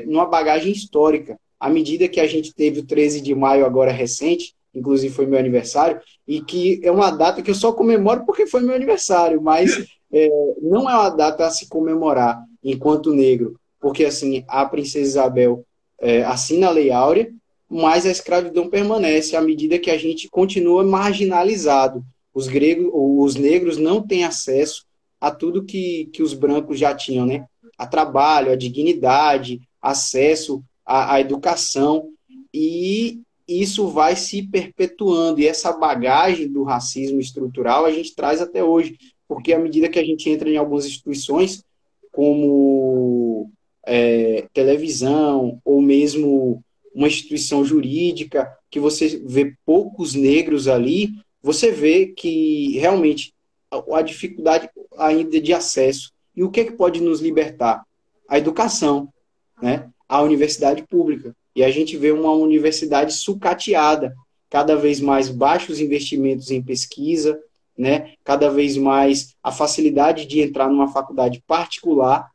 numa bagagem histórica. À medida que a gente teve o 13 de maio agora recente, inclusive foi meu aniversário, e que é uma data que eu só comemoro porque foi meu aniversário, mas não é uma data a se comemorar enquanto negro, porque assim, a princesa Isabel assina a Lei Áurea, mas a escravidão permanece à medida que a gente continua marginalizado. Os negros não têm acesso a tudo que os brancos já tinham, né? A trabalho, a dignidade, acesso à educação, e isso vai se perpetuando, e essa bagagem do racismo estrutural a gente traz até hoje, porque à medida que a gente entra em algumas instituições, como televisão, ou mesmo uma instituição jurídica, que você vê poucos negros ali, você vê que realmente a dificuldade ainda de acesso. E o que pode nos libertar? A educação, né? A universidade pública. E a gente vê uma universidade sucateada, cada vez mais baixos investimentos em pesquisa, né? Cada vez mais a facilidade de entrar numa faculdade particular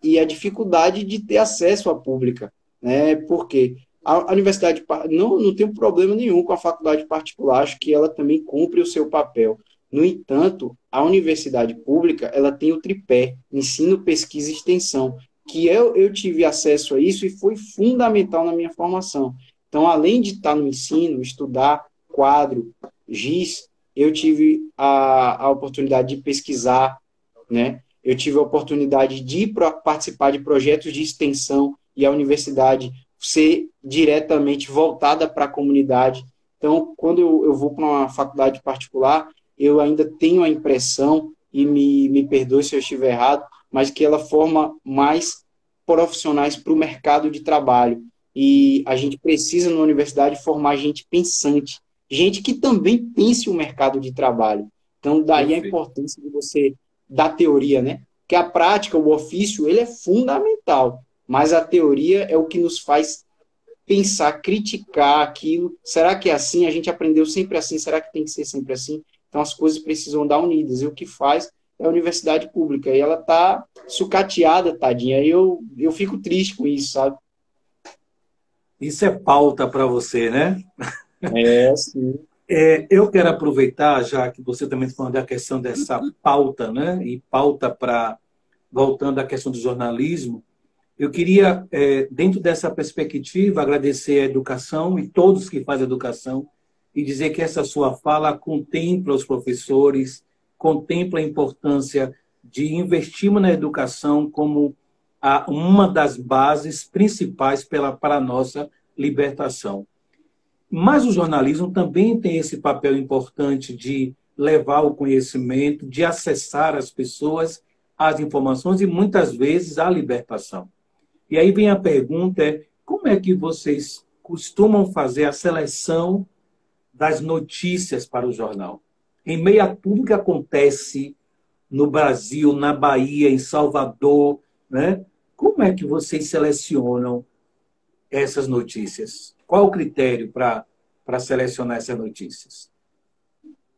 e a dificuldade de ter acesso à pública, né? Porque a universidade não tem problema nenhum com a faculdade particular, acho que ela também cumpre o seu papel. No entanto, a universidade pública, ela tem o tripé, ensino, pesquisa e extensão, que eu tive acesso a isso e foi fundamental na minha formação. Então, além de estar no ensino, estudar, quadro, giz, eu tive a oportunidade de pesquisar, né? Eu tive a oportunidade de participar de projetos de extensão e a universidade ser diretamente voltada para a comunidade. Então, quando eu vou para uma faculdade particular, eu ainda tenho a impressão, e me perdoe se eu estiver errado, mas que ela forma mais profissionais para o mercado de trabalho. E a gente precisa, na universidade, formar gente pensante, gente que também pense o mercado de trabalho. Então, daí a importância de você dar teoria, né? Porque a prática, o ofício, ele é fundamental, mas a teoria é o que nos faz pensar, criticar aquilo. Será que é assim? A gente aprendeu sempre assim? Será que tem que ser sempre assim? Então as coisas precisam andar unidas. E o que faz é a universidade pública. E ela está sucateada, tadinha. E eu fico triste com isso, sabe? Isso é pauta para você, né? É, sim. Eu quero aproveitar, já que você também falou da questão dessa pauta, né? E pauta para, voltando à questão do jornalismo, eu queria, dentro dessa perspectiva, agradecer a educação e todos que fazem educação e dizer que essa sua fala contempla os professores, contempla a importância de investirmos na educação como uma das bases principais para a nossa libertação. Mas o jornalismo também tem esse papel importante de levar o conhecimento, de acessar as pessoas às informações e, muitas vezes, à libertação. E aí vem a pergunta, como é que vocês costumam fazer a seleção das notícias para o jornal? Em meio a tudo que acontece no Brasil, na Bahia, em Salvador, né? Como é que vocês selecionam essas notícias? Qual o critério para selecionar essas notícias?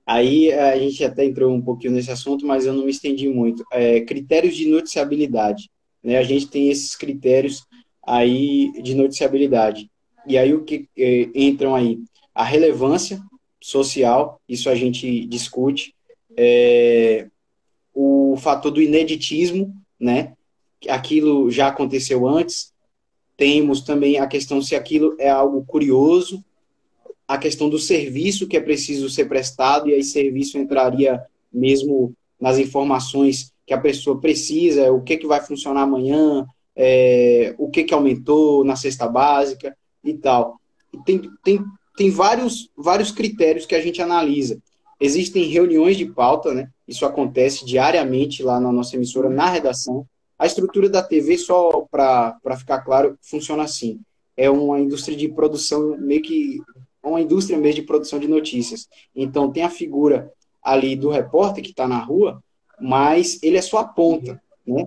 Aí a gente até entrou um pouquinho nesse assunto, mas eu não me estendi muito. Critérios de noticiabilidade, né? A gente tem esses critérios aí de noticiabilidade. E aí o que entram aí? A relevância social, isso a gente discute. O fator do ineditismo, né? Aquilo já aconteceu antes. Temos também a questão se aquilo é algo curioso, a questão do serviço que é preciso ser prestado, e aí serviço entraria mesmo nas informações que a pessoa precisa, o que vai funcionar amanhã, o que aumentou na cesta básica e tal. E tem vários critérios que a gente analisa. Existem reuniões de pauta, né? Isso acontece diariamente lá na nossa emissora, na redação. A estrutura da TV, só para ficar claro, funciona assim. É uma indústria de produção, meio que uma indústria mesmo de produção de notícias. Então, tem a figura ali do repórter que está na rua, mas ele é só a ponta, né?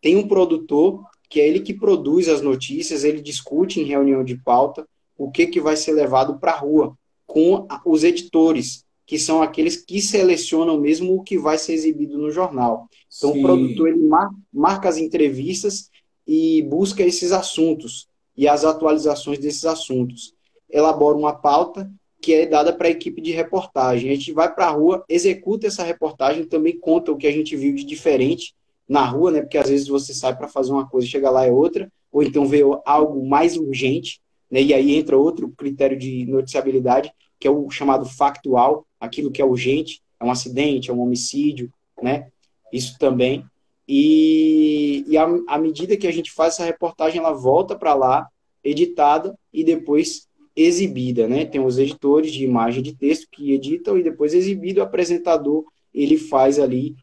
Tem um produtor, que é ele que produz as notícias, ele discute em reunião de pauta o que vai ser levado para a rua, com os editores, que são aqueles que selecionam mesmo o que vai ser exibido no jornal. Então, Sim. O produtor ele marca as entrevistas e busca esses assuntos e as atualizações desses assuntos. Elabora uma pauta que é dada para a equipe de reportagem. A gente vai para a rua, executa essa reportagem, também conta o que a gente viu de diferente na rua, né? Porque às vezes você sai para fazer uma coisa e chega lá é outra, ou então vê algo mais urgente, né? E aí entra outro critério de noticiabilidade, que é o chamado factual, aquilo que é urgente, é um acidente, é um homicídio, né? Isso também. E à medida que a gente faz essa reportagem, ela volta para lá, editada e depois exibida, né? Tem os editores de imagem e de texto que editam e depois exibido, o apresentador, ele faz ali,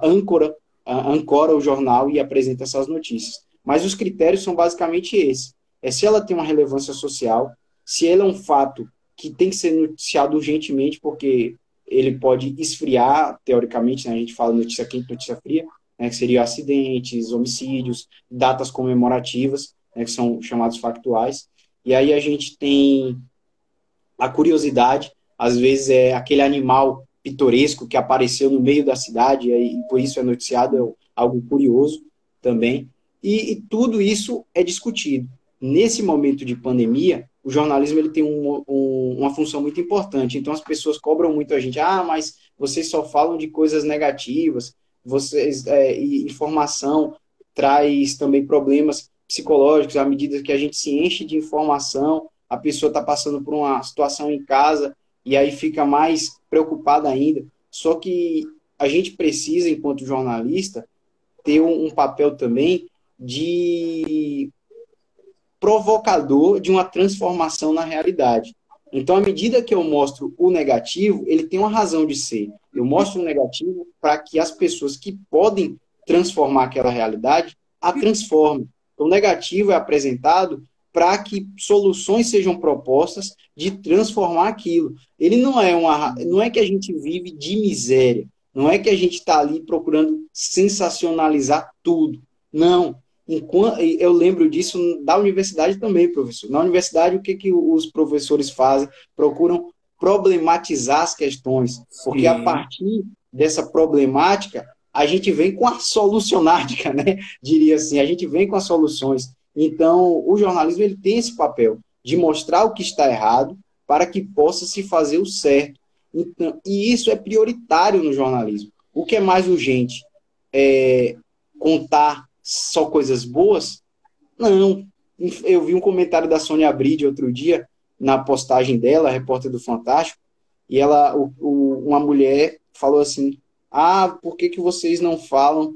ancora o jornal e apresenta essas notícias. Mas os critérios são basicamente esses. Se ela tem uma relevância social, se ele é um fato que tem que ser noticiado urgentemente, porque ele pode esfriar, teoricamente, né? A gente fala notícia quente, notícia fria, né? Que seriam acidentes, homicídios, datas comemorativas, né? Que são chamados factuais. E aí a gente tem a curiosidade, às vezes é aquele animal pitoresco que apareceu no meio da cidade, e por isso é noticiado, é algo curioso também. E tudo isso é discutido. Nesse momento de pandemia, o jornalismo ele tem uma função muito importante. Então as pessoas cobram muito a gente. Mas vocês só falam de coisas negativas, e informação traz também problemas psicológicos. À medida que a gente se enche de informação, a pessoa está passando por uma situação em casa e aí fica mais preocupada ainda. Só que a gente precisa, enquanto jornalista, ter um papel também de provocador de uma transformação na realidade. Então, à medida que eu mostro o negativo, ele tem uma razão de ser. Eu mostro o negativo para que as pessoas que podem transformar aquela realidade, a transformem. Então, o negativo é apresentado para que soluções sejam propostas de transformar aquilo. Ele não é que a gente vive de miséria, não é que a gente está ali procurando sensacionalizar tudo. Não. Eu lembro disso da universidade também, professor. Na universidade, o que, que os professores fazem? Procuram problematizar as questões, porque a Sim, partir dessa problemática, a gente vem com a solucionática, né? Diria assim, a gente vem com as soluções. Então, o jornalismo ele tem esse papel de mostrar o que está errado para que possa se fazer o certo. Então, e isso é prioritário no jornalismo. O que é mais urgente? É contar só coisas boas? Não. Eu vi um comentário da Sônia Bride outro dia, na postagem dela, a repórter do Fantástico, e uma mulher falou assim: ah, por que, que vocês não falam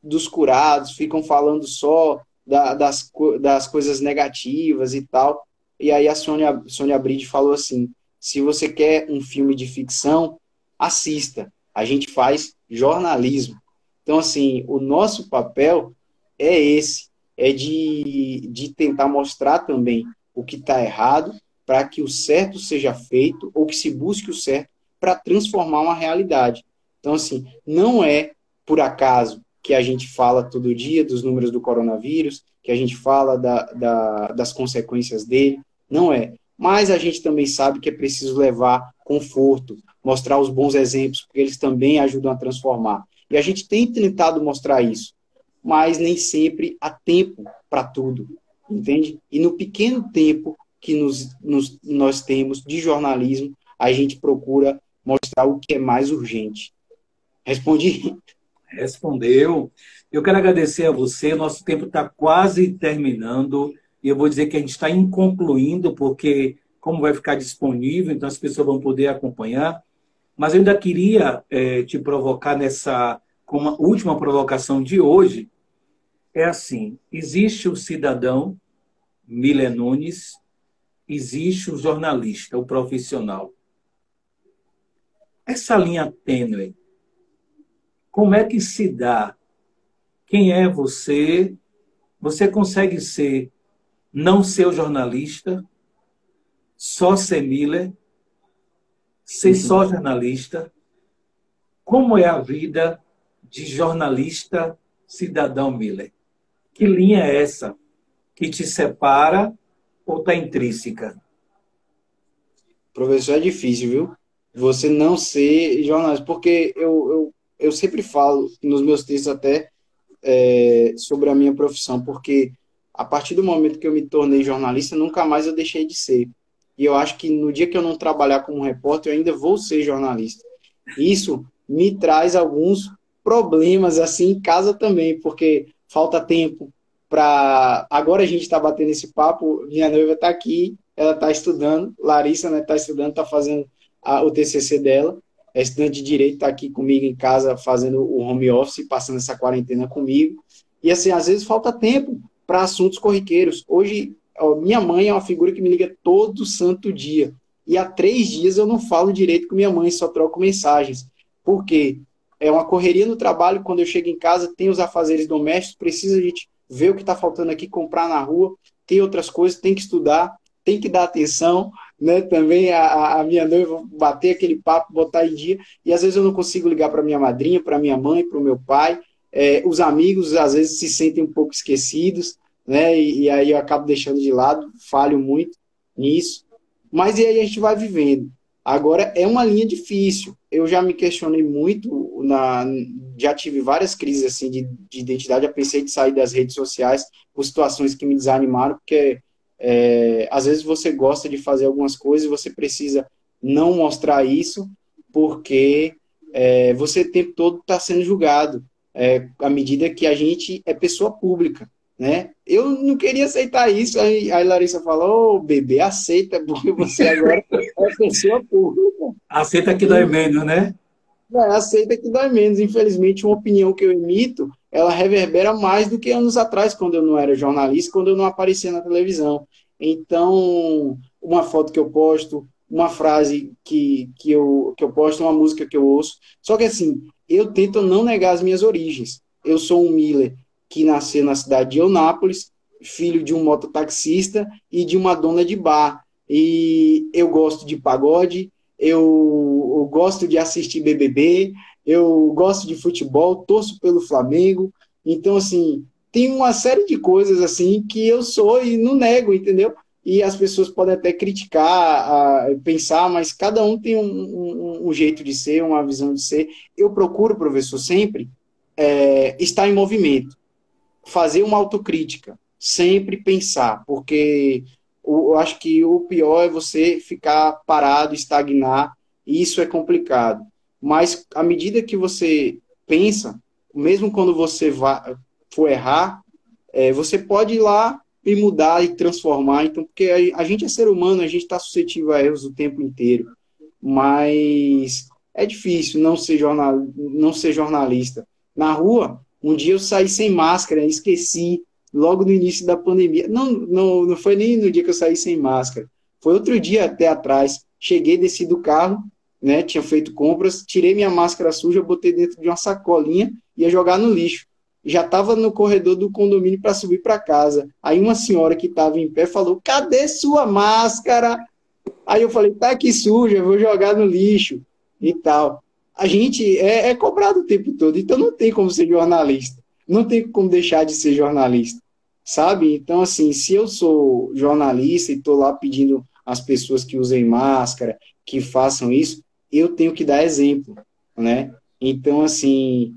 dos curados, ficam falando só das coisas negativas e tal? E aí a Sônia Bride falou assim: se você quer um filme de ficção, assista. A gente faz jornalismo. Então, assim, o nosso papel é esse, é de tentar mostrar também o que está errado para que o certo seja feito ou que se busque o certo para transformar uma realidade. Então, assim, não é por acaso que a gente fala todo dia dos números do coronavírus, que a gente fala das consequências dele, não é. Mas a gente também sabe que é preciso levar conforto, mostrar os bons exemplos, porque eles também ajudam a transformar. E a gente tem tentado mostrar isso, mas nem sempre há tempo para tudo, entende? E no pequeno tempo que nós temos de jornalismo, a gente procura mostrar o que é mais urgente. Respondi? respondeu. Eu quero agradecer a você. Nosso tempo está quase terminando. E eu vou dizer que a gente está inconcluindo, porque como vai ficar disponível, então as pessoas vão poder acompanhar. Mas eu ainda queria te provocar nessa, como a última provocação de hoje, é assim, existe o cidadão, Miller Nunes, existe o jornalista, o profissional. Essa linha tênue, como é que se dá? Quem é você? Você consegue ser, não ser o jornalista, só ser Miller, ser só jornalista? Como é a vida de jornalista cidadão Miller? Que linha é essa que te separa ou está intrínseca? Professor, é difícil, viu? Você não ser jornalista, porque eu sempre falo nos meus textos até sobre a minha profissão, porque a partir do momento que eu me tornei jornalista, nunca mais eu deixei de ser. E eu acho que no dia que eu não trabalhar como repórter, eu ainda vou ser jornalista. Isso me traz alguns problemas assim em casa também, porque falta tempo para. Agora a gente está batendo esse papo, minha noiva está aqui, ela está estudando, Larissa, né, está estudando, está fazendo o TCC dela, é estudante de direito, está aqui comigo em casa fazendo o home office, passando essa quarentena comigo. E assim, às vezes falta tempo para assuntos corriqueiros. Hoje, minha mãe é uma figura que me liga todo santo dia. E há 3 dias eu não falo direito com minha mãe, só troco mensagens. Por quê? É uma correria no trabalho, quando eu chego em casa, tem os afazeres domésticos, precisa a gente ver o que está faltando aqui, comprar na rua, tem outras coisas, tem que estudar, tem que dar atenção, né? Também a minha noiva bater aquele papo, botar em dia, e às vezes eu não consigo ligar para minha madrinha, para minha mãe, para o meu pai, os amigos às vezes se sentem um pouco esquecidos, né? E aí eu acabo deixando de lado, falho muito nisso, mas e aí a gente vai vivendo. Agora é uma linha difícil. Eu já me questionei muito já tive várias crises assim de identidade. Já pensei de sair das redes sociais por situações que me desanimaram, porque às vezes você gosta de fazer algumas coisas e você precisa não mostrar isso, porque você o tempo todo está sendo julgado à medida que a gente é pessoa pública, né? Eu não queria aceitar isso, aí Larissa falou: "Ô, bebê, aceita, porque você agora é pessoa pública." Aceita que dói menos, né? Aceita que dói menos. Infelizmente, uma opinião que eu emito, ela reverbera mais do que anos atrás, quando eu não era jornalista, quando eu não aparecia na televisão. Então, uma foto que eu posto, uma frase que eu posto, uma música que eu ouço. Só que assim, eu tento não negar as minhas origens. Eu sou um Miller que nasceu na cidade de Eunápolis, filho de um mototaxista e de uma dona de bar. E eu gosto de pagode, eu gosto de assistir BBB, eu gosto de futebol, torço pelo Flamengo. Então, assim, tem uma série de coisas assim que eu sou e não nego, entendeu? E as pessoas podem até criticar, pensar, mas cada um tem um jeito de ser, uma visão de ser. Eu procuro, professor, sempre estar em movimento, fazer uma autocrítica, sempre pensar, porque eu acho que o pior é você ficar parado, estagnar, e isso é complicado. Mas à medida que você pensa, mesmo quando você for errar, você pode ir lá e mudar e transformar. Então, porque a gente é ser humano, a gente está suscetível a erros o tempo inteiro. Mas é difícil não ser jornalista. Na rua, um dia eu saí sem máscara, esqueci, logo no início da pandemia. Não foi nem no dia que eu saí sem máscara. Foi outro dia até atrás. Cheguei, desci do carro, né, tinha feito compras, tirei minha máscara suja, botei dentro de uma sacolinha e ia jogar no lixo. Já estava no corredor do condomínio para subir para casa. Aí uma senhora que estava em pé falou: cadê sua máscara? Aí eu falei: tá aqui suja, eu vou jogar no lixo e tal. A gente é cobrado o tempo todo, então não tem como ser jornalista. Não tem como deixar de ser jornalista, sabe? Então, assim, se eu sou jornalista e estou lá pedindo às pessoas que usem máscara, que façam isso, eu tenho que dar exemplo, né? Então, assim,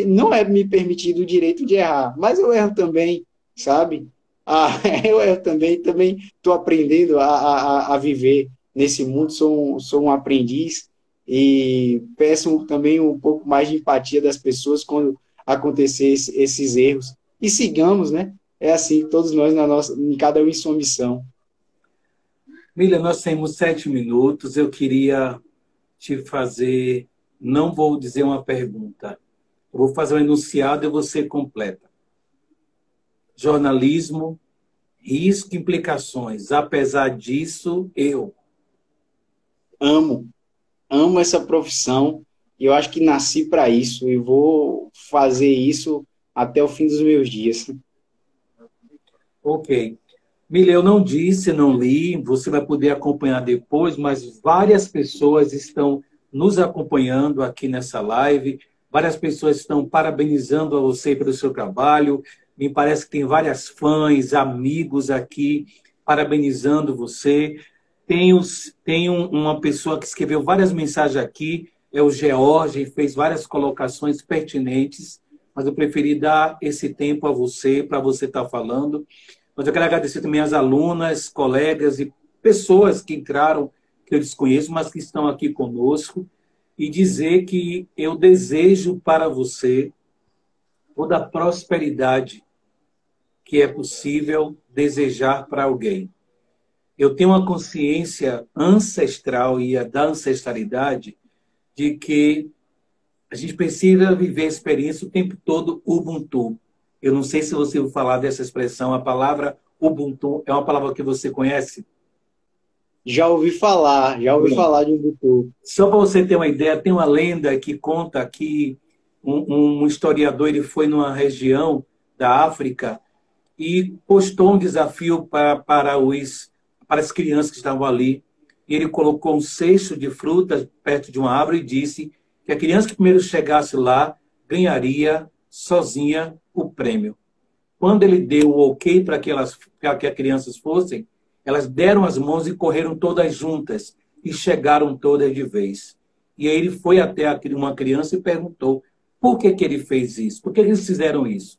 não é me permitido o direito de errar, mas eu erro também, sabe? Eu erro também estou aprendendo a viver nesse mundo, sou um aprendiz e peço também um pouco mais de empatia das pessoas quando acontecer esses erros. E sigamos, né? É assim, todos nós, em cada um em sua missão. Mila, nós temos 7 minutos. Eu queria te fazer, não vou dizer uma pergunta, eu vou fazer um enunciado e você completa. Jornalismo, risco e implicações. Apesar disso, eu amo essa profissão e eu acho que nasci para isso e vou fazer isso até o fim dos meus dias. Ok. Mila, eu não disse, não li, você vai poder acompanhar depois, mas várias pessoas estão nos acompanhando aqui nessa live, várias pessoas estão parabenizando a você pelo seu trabalho, me parece que tem várias fãs, amigos aqui parabenizando você. Tem uma pessoa que escreveu várias mensagens aqui, é o George, fez várias colocações pertinentes, mas eu preferi dar esse tempo a você, para você estar falando. Mas eu quero agradecer também às alunas, colegas e pessoas que entraram, que eu desconheço, mas que estão aqui conosco, e dizer que eu desejo para você toda a prosperidade que é possível desejar para alguém. Eu tenho uma consciência ancestral e a da ancestralidade de que a gente precisa viver a experiência o tempo todo Ubuntu. Eu não sei se você ouviu falar dessa expressão, a palavra Ubuntu é uma palavra que você conhece? Já ouvi falar de Ubuntu. Só para você ter uma ideia, tem uma lenda que conta que um historiador ele foi numa região da África e postou um desafio para as crianças que estavam ali. Ele colocou um cesto de frutas perto de uma árvore e disse que a criança que primeiro chegasse lá ganharia sozinha o prêmio. Quando ele deu o ok para que as crianças fossem, elas deram as mãos e correram todas juntas e chegaram todas de vez. E aí ele foi até uma criança e perguntou por que ele fez isso, por que eles fizeram isso.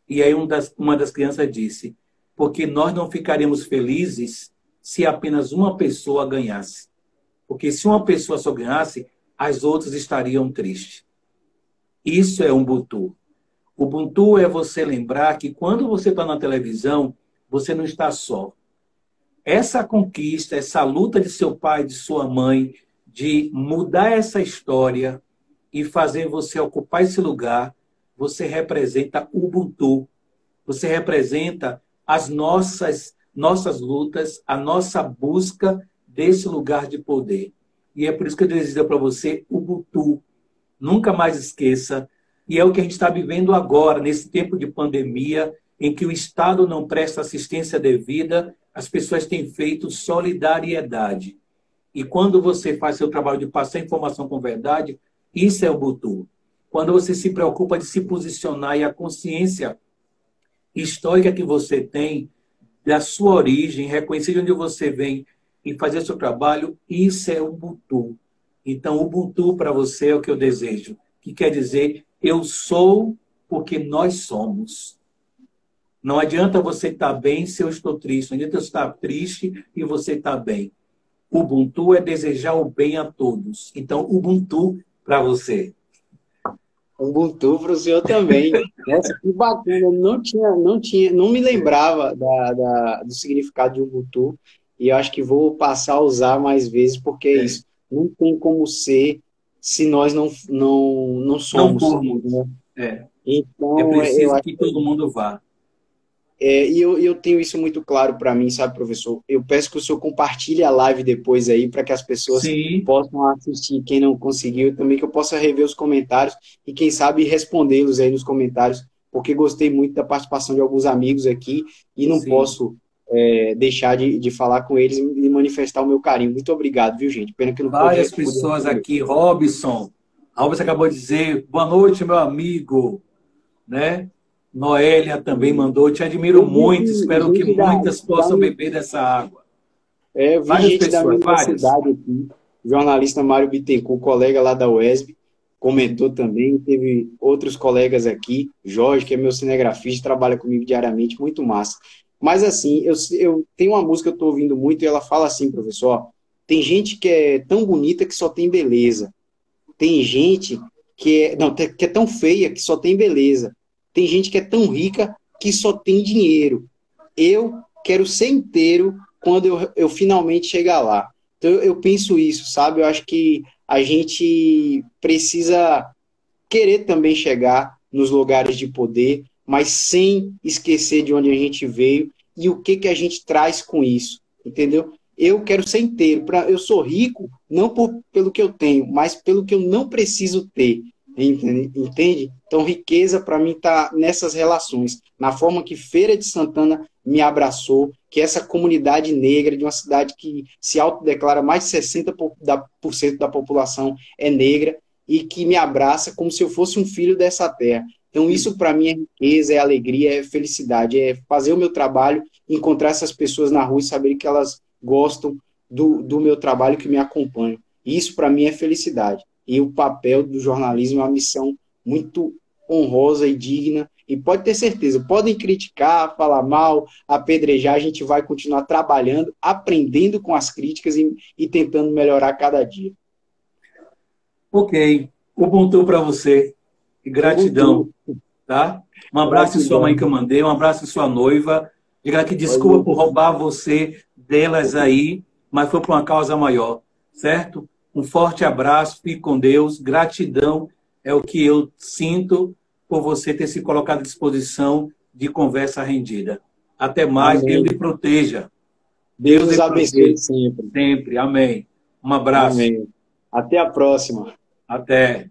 E aí uma das crianças disse, porque nós não ficaríamos felizes se apenas uma pessoa ganhasse. Porque se uma pessoa só ganhasse, as outras estariam tristes. Isso é Ubuntu. Ubuntu é você lembrar que quando você está na televisão, você não está só. Essa conquista, essa luta de seu pai, de sua mãe, de mudar essa história e fazer você ocupar esse lugar, você representa Ubuntu. Você representa as nossas lutas, a nossa busca desse lugar de poder. E é por isso que eu desejo para você Ubuntu. Nunca mais esqueça. E é o que a gente está vivendo agora, nesse tempo de pandemia, em que o Estado não presta assistência devida, as pessoas têm feito solidariedade. E quando você faz seu trabalho de passar informação com verdade, isso é Ubuntu. Quando você se preocupa de se posicionar e a consciência histórica que você tem, da sua origem, reconhecer de onde você vem e fazer seu trabalho, isso é Ubuntu. Então, Ubuntu para você é o que eu desejo, que quer dizer, eu sou porque nós somos. Não adianta você estar bem se eu estou triste, não adianta eu estar triste e você estar bem. Ubuntu é desejar o bem a todos. Então, Ubuntu para você. Ubuntu para o senhor também. Nossa, que bacana. Eu não me lembrava do significado de Ubuntu. E eu acho que vou passar a usar mais vezes, porque é isso. Não tem como ser se nós não Não somos. formos. Né? É Então, eu preciso acho que todo mundo vá. e eu tenho isso muito claro para mim, sabe, professor? Eu peço que o senhor compartilhe a live depois aí, para que as pessoas Sim, possam assistir, quem não conseguiu, também que eu possa rever os comentários e, quem sabe, respondê-los aí nos comentários, porque gostei muito da participação de alguns amigos aqui e não sim. posso deixar de falar com eles e manifestar o meu carinho. Muito obrigado, viu, gente? Pena que eu não Várias pude pessoas responder. aqui. Robson. Robson acabou de dizer, boa noite, meu amigo. Né? Noélia também mandou, te admiro Eu vi muito, que espero que gente muitas possam beber dessa água. Eu vi Várias gente da pessoas, minha várias. universidade aqui, o jornalista Mário Bittencourt, colega lá da UESB, comentou também. Teve outros colegas aqui, Jorge, que é meu cinegrafista, trabalha comigo diariamente, muito massa. Mas assim, eu tenho uma música que eu estou ouvindo muito e ela fala assim, professor: ó, tem gente que é tão bonita que só tem beleza. Tem gente que é tão feia que só tem beleza. Tem gente que é tão rica que só tem dinheiro. Eu quero ser inteiro quando eu finalmente chegar lá. Então eu penso isso, sabe? Eu acho que a gente precisa querer também chegar nos lugares de poder, mas sem esquecer de onde a gente veio e o que a gente traz com isso, entendeu? Eu quero ser inteiro. Eu sou rico não pelo que eu tenho, mas pelo que eu não preciso ter. Entende? Então, riqueza para mim está nessas relações, na forma que Feira de Santana me abraçou, que essa comunidade negra de uma cidade que se autodeclara mais de 60% da população é negra, e que me abraça como se eu fosse um filho dessa terra. Então, isso para mim é riqueza, é alegria, é felicidade, é fazer o meu trabalho, encontrar essas pessoas na rua e saber que elas gostam do meu trabalho, que me acompanham. Isso para mim é felicidade. E o papel do jornalismo é uma missão muito honrosa e digna. E pode ter certeza, podem criticar, falar mal, apedrejar, a gente vai continuar trabalhando, aprendendo com as críticas e tentando melhorar cada dia. Ok. Ubuntu para você. E gratidão. Ubuntu. Tá? Um abraço em sua mãe que eu Gratidão. mandei, um abraço em sua noiva. Diga que desculpa por roubar você delas aí, mas foi por uma causa maior. Certo? Um forte abraço, fique com Deus. Gratidão é o que eu sinto por você ter se colocado à disposição de conversa rendida. Até mais, Deus lhe Amém. proteja. Deus Deus nos lhe abençoe proteja. sempre. Sempre. Amém. Um abraço. Amém. Até a próxima. Até.